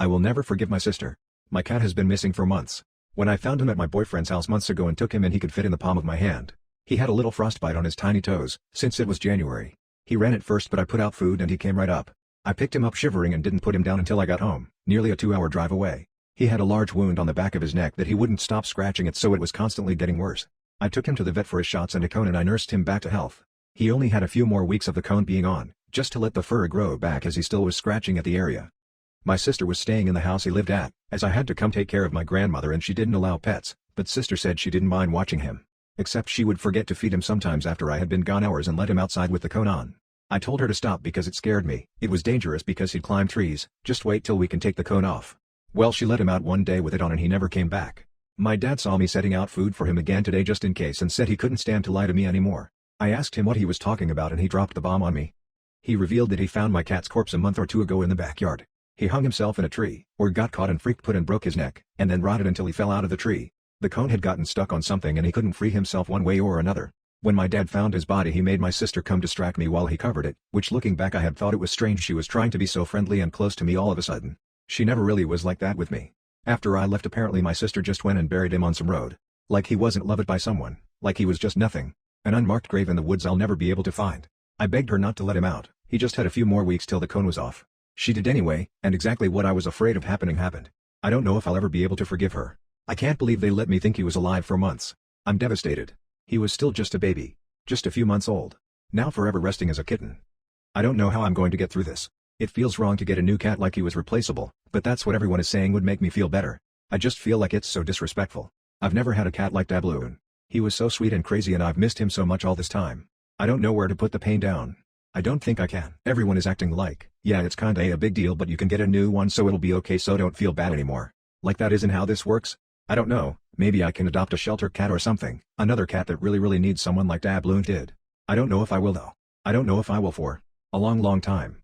I will never forgive my sister. My cat has been missing for months. When I found him at my boyfriend's house months ago and took him in, he could fit in the palm of my hand. He had a little frostbite on his tiny toes, since it was January. He ran at first, but I put out food and he came right up. I picked him up shivering and didn't put him down until I got home, nearly a 2-hour drive away. He had a large wound on the back of his neck that he wouldn't stop scratching at, so it was constantly getting worse. I took him to the vet for his shots and a cone and I nursed him back to health. He only had a few more weeks of the cone being on, just to let the fur grow back, as he still was scratching at the area. My sister was staying in the house he lived at, as I had to come take care of my grandmother and she didn't allow pets, but sister said she didn't mind watching him. Except she would forget to feed him sometimes after I had been gone hours and let him outside with the cone on. I told her to stop because it scared me. It was dangerous because he'd climb trees. Just wait till we can take the cone off. Well, she let him out one day with it on and he never came back. My dad saw me setting out food for him again today just in case and said he couldn't stand to lie to me anymore. I asked him what he was talking about and he dropped the bomb on me. He revealed that he found my cat's corpse a month or two ago in the backyard. He hung himself in a tree, or got caught and freaked and broke his neck, and then rotted until he fell out of the tree. The cone had gotten stuck on something and he couldn't free himself one way or another. When my dad found his body, he made my sister come distract me while he covered it, which looking back I had thought it was strange she was trying to be so friendly and close to me all of a sudden. She never really was like that with me. After I left, apparently my sister just went and buried him on some road. Like he wasn't loved by someone, like he was just nothing. An unmarked grave in the woods I'll never be able to find. I begged her not to let him out, he just had a few more weeks till the cone was off. She did anyway, and exactly what I was afraid of happened. I don't know if I'll ever be able to forgive her. I can't believe they let me think he was alive for months. I'm devastated. He was still just a baby. Just a few months old. Now forever resting as a kitten. I don't know how I'm going to get through this. It feels wrong to get a new cat like he was replaceable, but that's what everyone is saying would make me feel better. I just feel like it's so disrespectful. I've never had a cat like Dabloon. He was so sweet and crazy and I've missed him so much all this time. I don't know where to put the pain down. I don't think I can. Everyone is acting like, yeah, it's kinda a big deal, but you can get a new one so it'll be okay, so don't feel bad anymore. Like that isn't how this works? I don't know, maybe I can adopt a shelter cat or something, another cat that really needs someone like Dabloon did. I don't know if I will though. I don't know if I will for a long time.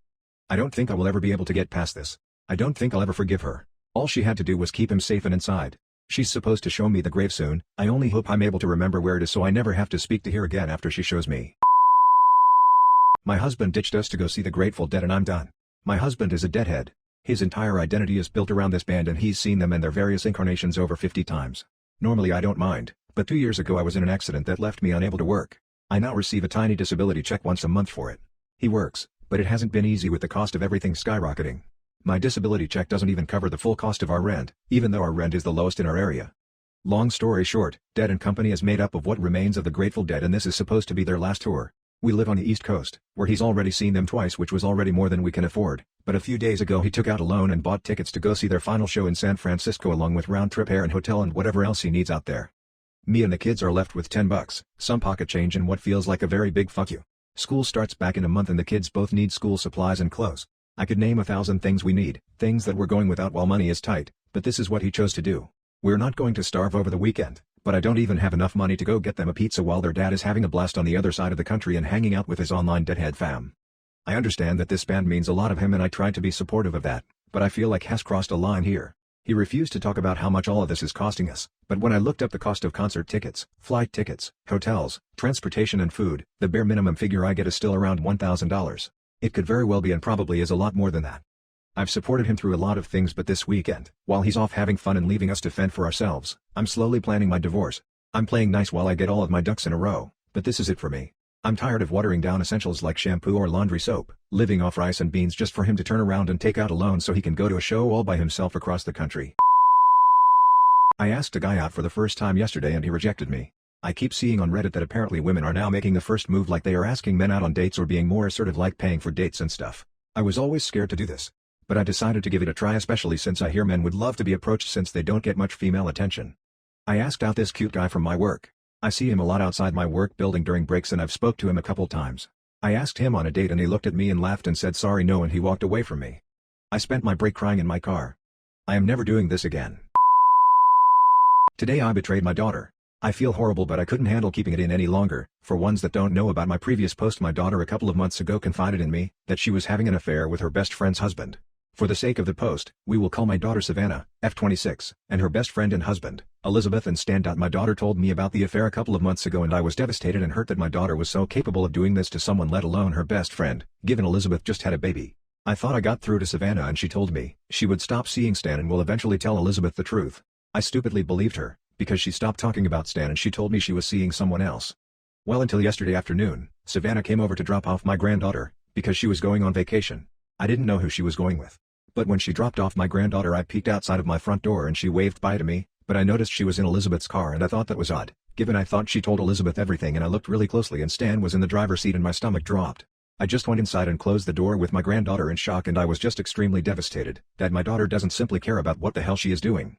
I don't think I will ever be able to get past this. I don't think I'll ever forgive her. All she had to do was keep him safe and inside. She's supposed to show me the grave soon. I only hope I'm able to remember where it is so I never have to speak to her again after she shows me. My husband ditched us to go see the Grateful Dead and I'm done. My husband is a deadhead. His entire identity is built around this band and he's seen them in their various incarnations over 50 times. Normally I don't mind, but 2 years ago I was in an accident that left me unable to work. I now receive a tiny disability check once a month for it. He works, but it hasn't been easy with the cost of everything skyrocketing. My disability check doesn't even cover the full cost of our rent, even though our rent is the lowest in our area. Long story short, Dead & Company is made up of what remains of the Grateful Dead and this is supposed to be their last tour. We live on the East Coast, where he's already seen them twice, which was already more than we can afford, but a few days ago he took out a loan and bought tickets to go see their final show in San Francisco along with round-trip air and hotel and whatever else he needs out there. Me and the kids are left with $10, some pocket change and what feels like a very big fuck you. School starts back in a month and the kids both need school supplies and clothes. I could name 1,000 things we need, things that we're going without while money is tight, but this is what he chose to do. We're not going to starve over the weekend, but I don't even have enough money to go get them a pizza while their dad is having a blast on the other side of the country and hanging out with his online deadhead fam. I understand that this band means a lot of him and I try to be supportive of that, but I feel like has crossed a line here. He refused to talk about how much all of this is costing us, but when I looked up the cost of concert tickets, flight tickets, hotels, transportation and food, the bare minimum figure I get is still around $1,000. It could very well be and probably is a lot more than that. I've supported him through a lot of things, but this weekend, while he's off having fun and leaving us to fend for ourselves, I'm slowly planning my divorce. I'm playing nice while I get all of my ducks in a row, but this is it for me. I'm tired of watering down essentials like shampoo or laundry soap, living off rice and beans just for him to turn around and take out a loan so he can go to a show all by himself across the country. I asked a guy out for the first time yesterday and he rejected me. I keep seeing on Reddit that apparently women are now making the first move, like they are asking men out on dates or being more assertive, like paying for dates and stuff. I was always scared to do this, but I decided to give it a try, especially since I hear men would love to be approached since they don't get much female attention. I asked out this cute guy from my work. I see him a lot outside my work building during breaks and I've spoke to him a couple times. I asked him on a date and he looked at me and laughed and said sorry no and he walked away from me. I spent my break crying in my car. I am never doing this again. Today I betrayed my daughter. I feel horrible, but I couldn't handle keeping it in any longer. For ones that don't know about my previous post, my daughter a couple of months ago confided in me that she was having an affair with her best friend's husband. For the sake of the post, we will call my daughter Savannah, F26, and her best friend and husband, Elizabeth and Standout. My daughter told me about the affair a couple of months ago and I was devastated and hurt that my daughter was so capable of doing this to someone, let alone her best friend, given Elizabeth just had a baby. I thought I got through to Savannah and she told me she would stop seeing Stan and will eventually tell Elizabeth the truth. I stupidly believed her, because she stopped talking about Stan and she told me she was seeing someone else. Well, until yesterday afternoon, Savannah came over to drop off my granddaughter, because she was going on vacation. I didn't know who she was going with. But when she dropped off my granddaughter, I peeked outside of my front door and she waved bye to me, but I noticed she was in Elizabeth's car and I thought that was odd, given I thought she told Elizabeth everything, and I looked really closely and Stan was in the driver's seat and my stomach dropped. I just went inside and closed the door with my granddaughter in shock, and I was just extremely devastated that my daughter doesn't simply care about what the hell she is doing.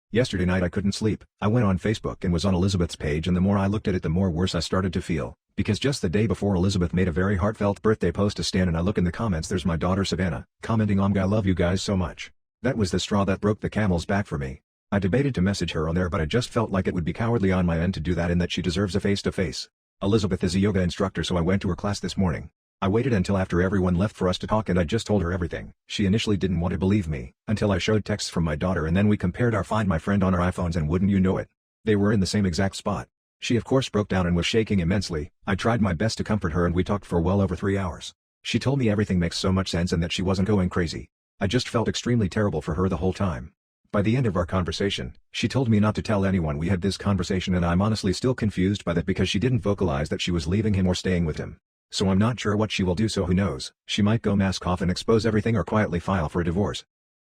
Yesterday night I couldn't sleep. I went on Facebook and was on Elizabeth's page, and the more I looked at it the more worse I started to feel, because just the day before Elizabeth made a very heartfelt birthday post to Stan, and I look in the comments, there's my daughter Savannah, commenting, I love you guys so much. That was the straw that broke the camel's back for me. I debated to message her on there, but I just felt like it would be cowardly on my end to do that, and that she deserves a face-to-face. Elizabeth is a yoga instructor, so I went to her class this morning. I waited until after everyone left for us to talk, and I just told her everything. She initially didn't want to believe me, until I showed texts from my daughter, and then we compared our Find My Friend on our iPhones, and wouldn't you know it, they were in the same exact spot. She of course broke down and was shaking immensely. I tried my best to comfort her and we talked for well over 3 hours. She told me everything makes so much sense and that she wasn't going crazy. I just felt extremely terrible for her the whole time. By the end of our conversation, she told me not to tell anyone we had this conversation, and I'm honestly still confused by that because she didn't vocalize that she was leaving him or staying with him. So I'm not sure what she will do, so who knows, she might go mask off and expose everything or quietly file for a divorce.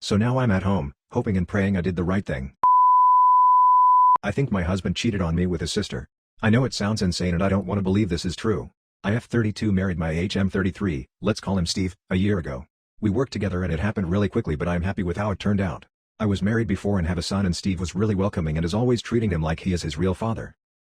So now I'm at home, hoping and praying I did the right thing. I think my husband cheated on me with his sister. I know it sounds insane and I don't want to believe this is true. I have 32 married my HM 33, let's call him Steve, a year ago. We worked together and it happened really quickly, but I'm happy with how it turned out. I was married before and have a son, and Steve was really welcoming and is always treating him like he is his real father.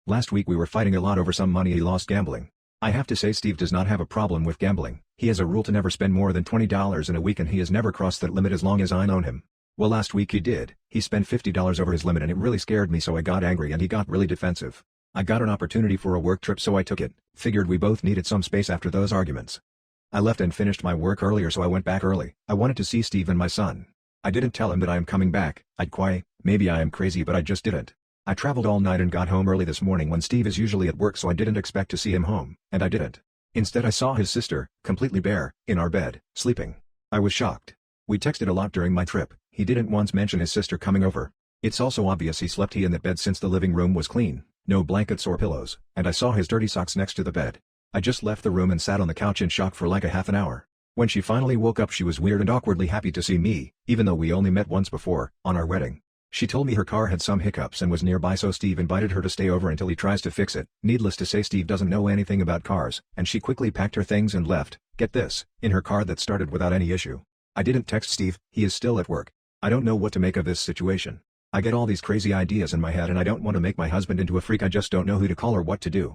Last week we were fighting a lot over some money he lost gambling. I have to say Steve does not have a problem with gambling. He has a rule to never spend more than $20 in a week, and he has never crossed that limit as long as I known him. Well, last week he did. He spent $50 over his limit and it really scared me, so I got angry and he got really defensive. I got an opportunity for a work trip, so I took it. Figured we both needed some space after those arguments. I left and finished my work earlier, so I went back early. I wanted to see Steve and my son. I didn't tell him that I am coming back. Maybe I am crazy, but I just didn't. I traveled all night and got home early this morning when Steve is usually at work, so I didn't expect to see him home, and I didn't. Instead I saw his sister, completely bare, in our bed, sleeping. I was shocked. We texted a lot during my trip. He didn't once mention his sister coming over. It's also obvious he slept in that bed since the living room was clean, no blankets or pillows, and I saw his dirty socks next to the bed. I just left the room and sat on the couch in shock for like a half an hour. When she finally woke up, she was weird and awkwardly happy to see me, even though we only met once before, on our wedding. She told me her car had some hiccups and was nearby, so Steve invited her to stay over until he tries to fix it. Needless to say, Steve doesn't know anything about cars, and she quickly packed her things and left, get this, in her car that started without any issue. I didn't text Steve, he is still at work. I don't know what to make of this situation. I get all these crazy ideas in my head and I don't want to make my husband into a freak. I just don't know who to call or what to do.